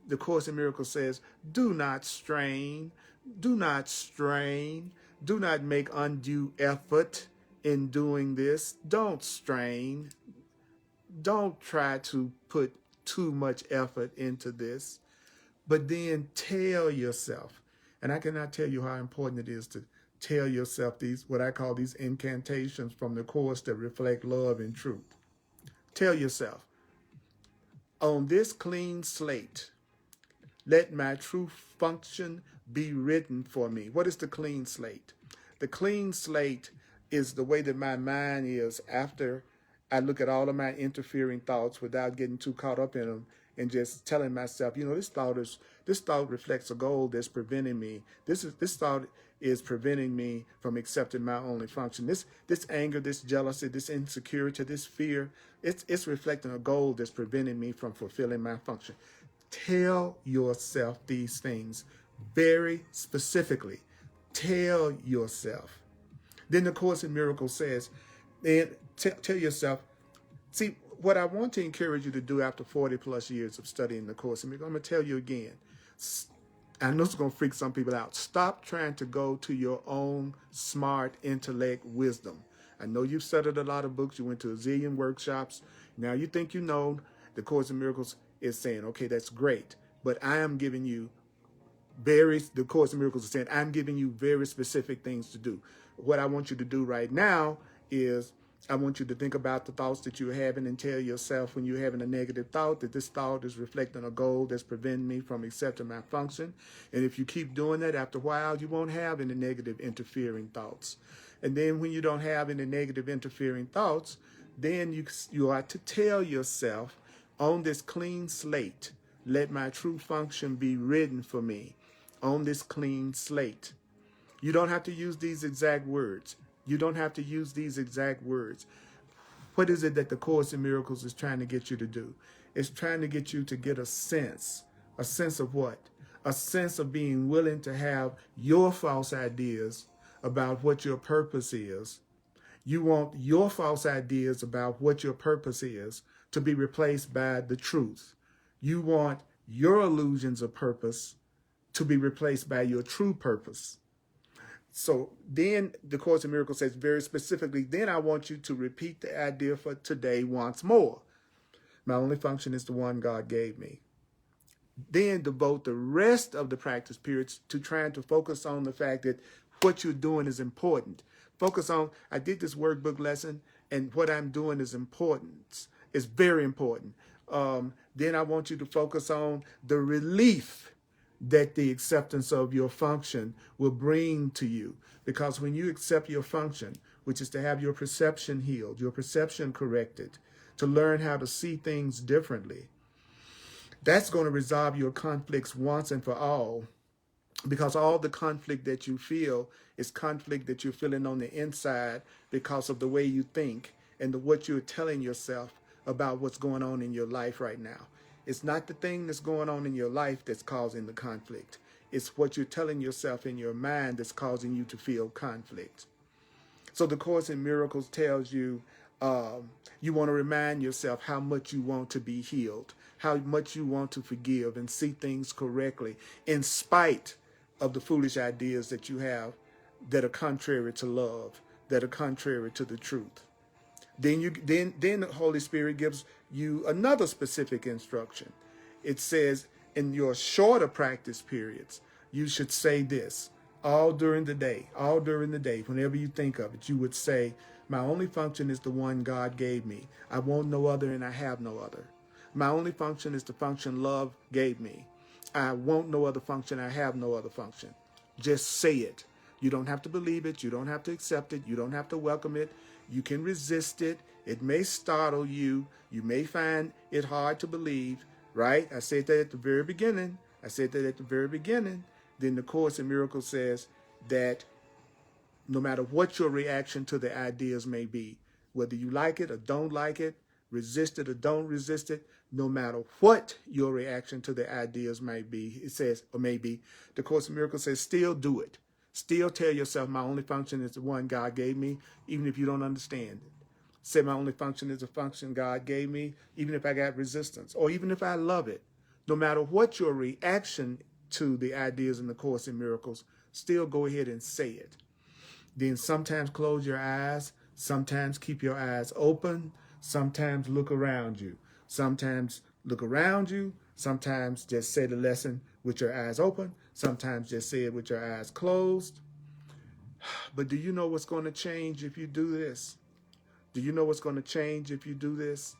The Course in Miracles says, do not strain. Do not strain. Do not make undue effort in doing this. Don't strain. don't try to put too much effort into this, but then tell yourself, and I cannot tell you how important it is to tell yourself these, what I call these incantations from the Course that reflect love and truth. Tell yourself, on this clean slate, let my true function be written for me. What is the clean slate? The clean slate is the way that my mind is after I look at all of my interfering thoughts without getting too caught up in them and just telling myself, you know, this thought reflects a goal that's preventing me. This thought is preventing me from accepting my only function. This anger, this jealousy, this insecurity, this fear, it's reflecting a goal that's preventing me from fulfilling my function. Tell yourself these things very specifically. Tell yourself. Then the Course in Miracles says, and tell yourself, see, what I want to encourage you to do after 40 plus years of studying the Course in Miracles, I'm going to tell you again, I know it's going to freak some people out. Stop trying to go to your own smart intellect wisdom. I know you've studied a lot of books. You went to a zillion workshops. Now you think you know. The Course in Miracles is saying, okay, that's great. But I am giving you the Course in Miracles is saying, I'm giving you very specific things to do. What I want you to do right now is I want you to think about the thoughts that you're having and tell yourself when you're having a negative thought that this thought is reflecting a goal that's preventing me from accepting my function. And if you keep doing that, after a while, you won't have any negative interfering thoughts. And then when you don't have any negative interfering thoughts, then you are to tell yourself, on this clean slate, let my true function be written for me. On this clean slate. You don't have to use these exact words. You don't have to use these exact words. What is it that the Course in Miracles is trying to get you to do? It's trying to get you to get a sense. A sense of what? A sense of being willing to have your false ideas about what your purpose is. You want your false ideas about what your purpose is to be replaced by the truth. You want your illusions of purpose to be replaced by your true purpose. So then the Course in Miracles says very specifically, then I want you to repeat the idea for today once more. My only function is the one God gave me. Then devote the rest of the practice periods to trying to focus on the fact that what you're doing is important. Focus on, I did this workbook lesson, and what I'm doing is important. It's very important. Then I want you to focus on the relief that the acceptance of your function will bring to you. Because when you accept your function, which is to have your perception healed, your perception corrected, to learn how to see things differently, that's going to resolve your conflicts once and for all. Because all the conflict that you feel is conflict that you're feeling on the inside because of the way you think and what you're telling yourself about what's going on in your life right now. It's not the thing that's going on in your life that's causing the conflict. It's what you're telling yourself in your mind that's causing you to feel conflict. So the Course in Miracles tells you, you want to remind yourself how much you want to be healed, how much you want to forgive and see things correctly, in spite of the foolish ideas that you have that are contrary to love, that are contrary to the truth. Then the Holy Spirit gives you another specific instruction. It says in your shorter practice periods, you should say this all during the day, whenever you think of it, you would say, my only function is the one God gave me. I want no other and I have no other. My only function is the function love gave me. I want no other function. I have no other function. Just say it. You don't have to believe it. You don't have to accept it. You don't have to welcome it. You can resist it. It may startle you. You may find it hard to believe, right? I said that at the very beginning. Then the Course in Miracles says that no matter what your reaction to the ideas may be, whether you like it or don't like it, resist it or don't resist it, no matter what your reaction to the ideas may be, it says, or maybe, the Course in Miracles says, still do it. Still tell yourself my only function is the one God gave me, even if you don't understand it. Say my only function is the function God gave me, even if I got resistance, or even if I love it. No matter what your reaction to the ideas in the Course in Miracles, still go ahead and say it. Then sometimes close your eyes, sometimes keep your eyes open, Sometimes look around you. Sometimes look around you. Sometimes just say the lesson with your eyes open. Sometimes just say it with your eyes closed. But do you know what's going to change if you do this? Do you know what's going to change if you do this?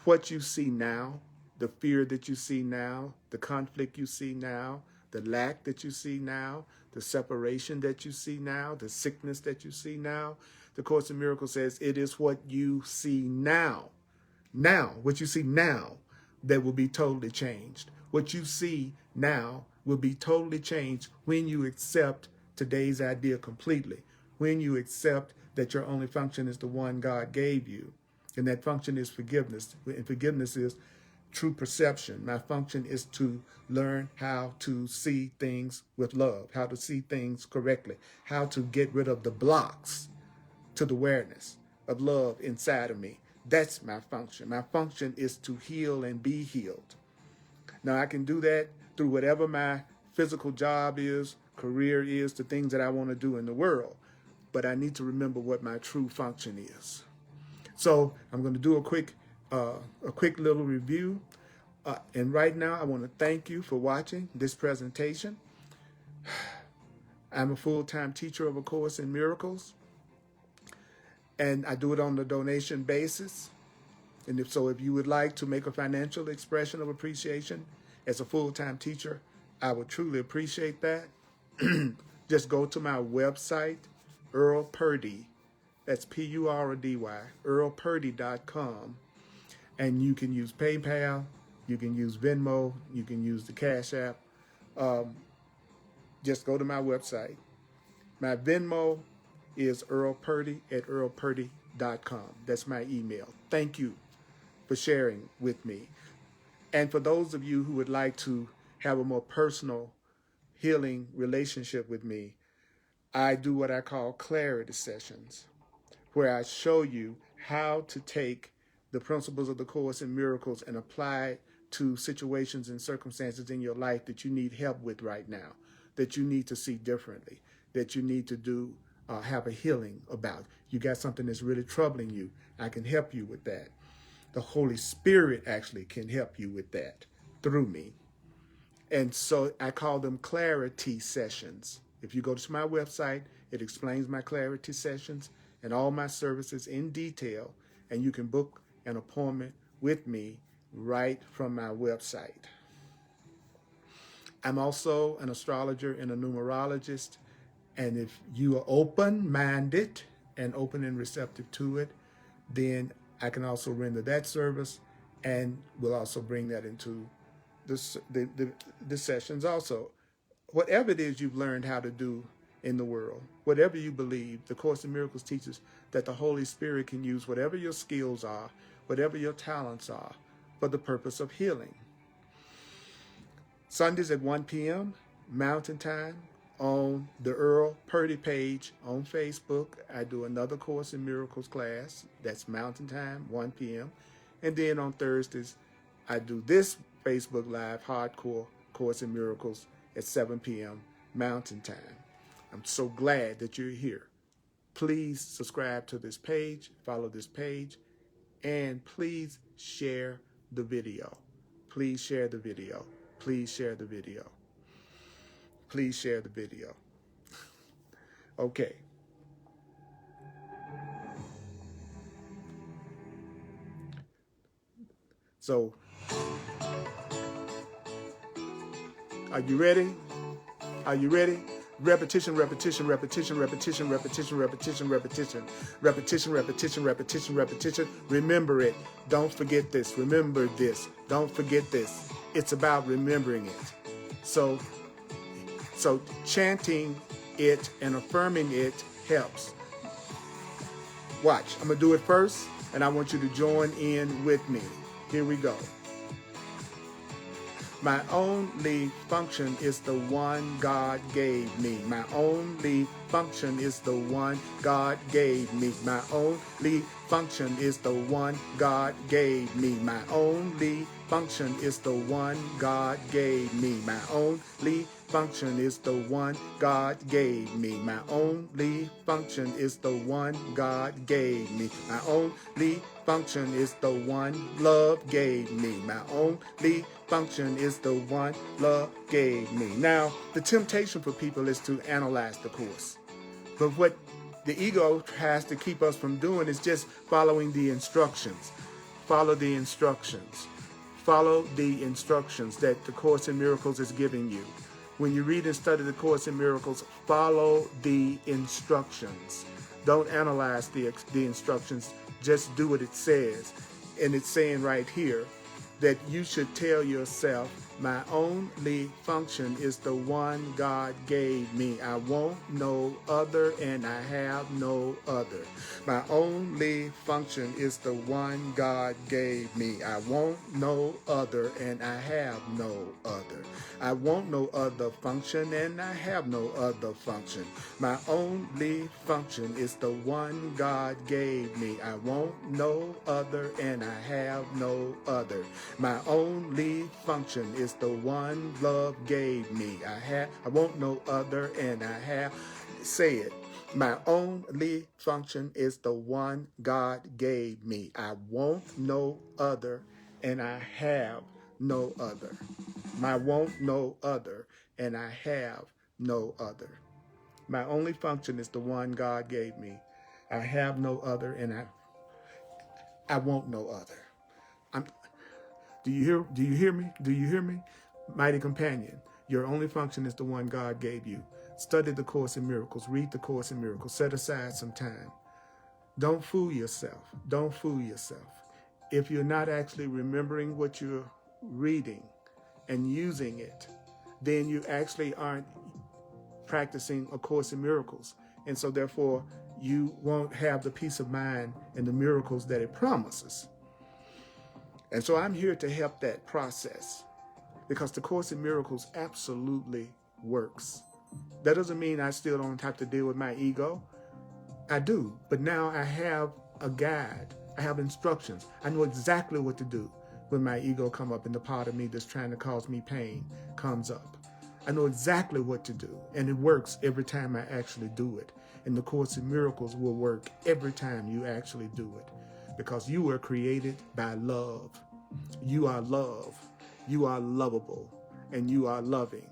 What you see now, the fear that you see now, the conflict you see now, the lack that you see now, the separation that you see now, the sickness that you see now. The Course in Miracles says it is what you see now. Now, what you see now that will be totally changed. What you see now will be totally changed when you accept today's idea completely. When you accept that your only function is the one God gave you. And that function is forgiveness. And forgiveness is true perception. My function is to learn how to see things with love, how to see things correctly, how to get rid of the blocks to the awareness of love inside of me. That's my function. My function is to heal and be healed. Now, I can do that through whatever my physical job is, career is, the things that I want to do in the world. But I need to remember what my true function is. So I'm going to do a quick little review. And right now, I want to thank you for watching this presentation. I'm a full-time teacher of A Course in Miracles. And I do it on a donation basis. And if you would like to make a financial expression of appreciation as a full-time teacher, I would truly appreciate that. Just go to my website, Earl Purdy. That's P-U-R-D-Y, earlpurdy.com. And you can use PayPal, you can use Venmo, you can use the Cash App. Just go to my website. My Venmo is Earl Purdy at earlpurdy.com. That's my email. Thank you for sharing with me. And for those of you who would like to have a more personal healing relationship with me, I do what I call clarity sessions, where I show you how to take the principles of the Course in Miracles and apply it to situations and circumstances in your life that you need help with right now, that you need to see differently, that you need to have a healing about. You got something that's really troubling you. I can help you with that. The Holy Spirit actually can help you with that through me. And so I call them clarity sessions. If you go to my website, it explains my clarity sessions and all my services in detail, and you can book an appointment with me right from my website. I'm also an astrologer and a numerologist, and if you are open-minded and open and receptive to it, then I can also render that service, and we'll also bring that into the sessions also. Whatever it is you've learned how to do in the world, whatever you believe, the Course in Miracles teaches that the Holy Spirit can use whatever your skills are, whatever your talents are, for the purpose of healing. Sundays at 1 p.m. Mountain Time on the Earl Purdy page on Facebook. I do another Course in Miracles class. That's Mountain Time, 1 p.m. And then on Thursdays, I do this Facebook Live Hardcore Course in Miracles at 7 p.m. Mountain Time. I'm so glad that you're here. Please subscribe to this page, follow this page, and please share the video. Please share the video. Please share the video. Please share the video. Okay. So, are you ready? Are you ready? Repetition, repetition, repetition, repetition, repetition, repetition, repetition, repetition, repetition, repetition, repetition. Remember it. Don't forget this. Remember this. Don't forget this. It's about remembering it. So chanting it and affirming it helps. Watch. I'm going to do it first, and I want you to join in with me. Here we go. My only function is the one God gave me. My only function is the one God gave me. My only function is the one God gave me. My only function is the one God gave me. My only function is the one God gave me. My only function is the one God gave me. My only function is the one love gave me. My only function is the one love gave me. Now, the temptation for people is to analyze the course. But what the ego has to keep us from doing is just following the instructions. Follow the instructions. Follow the instructions that the Course in Miracles is giving you. When you read and study the Course in Miracles, follow the instructions. Don't analyze the instructions. Just do what it says. And it's saying right here that you should tell yourself, my only function is the one God gave me. I want no other, and I have no other. My only function is the one God gave me. I want no other, and I have no other. I want no other function, and I have no other function. My only function is the one God gave me. I want no other, and I have no other. My only function is the one love gave me. I want no other, and I have. Say it. My only function is the one God gave me. I want no other, and I have no other. My want no other, and I have no other. My only function is the one God gave me. I have no other, and I want no other. Do you hear me? Do you hear me? Mighty companion, your only function is the one God gave you. Study the Course in Miracles. Read the Course in Miracles. Set aside some time. Don't fool yourself. Don't fool yourself. If you're not actually remembering what you're reading and using it, then you actually aren't practicing A Course in Miracles. And so therefore, you won't have the peace of mind and the miracles that it promises. And so I'm here to help that process, because the Course in Miracles absolutely works. That doesn't mean I still don't have to deal with my ego. I do, but now I have a guide. I have instructions. I know exactly what to do when my ego come up and the part of me that's trying to cause me pain comes up. I know exactly what to do, and it works every time I actually do it. And the Course in Miracles will work every time you actually do it, because you were created by love. You are love. You are lovable, and you are loving.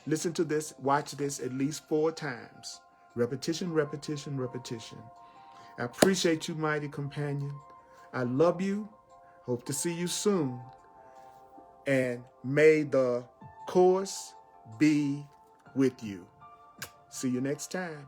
Listen to this, watch this at least 4 times. Repetition, repetition, repetition. I appreciate you, mighty companion. I love you. Hope to see you soon. And may the Course be with you. See you next time.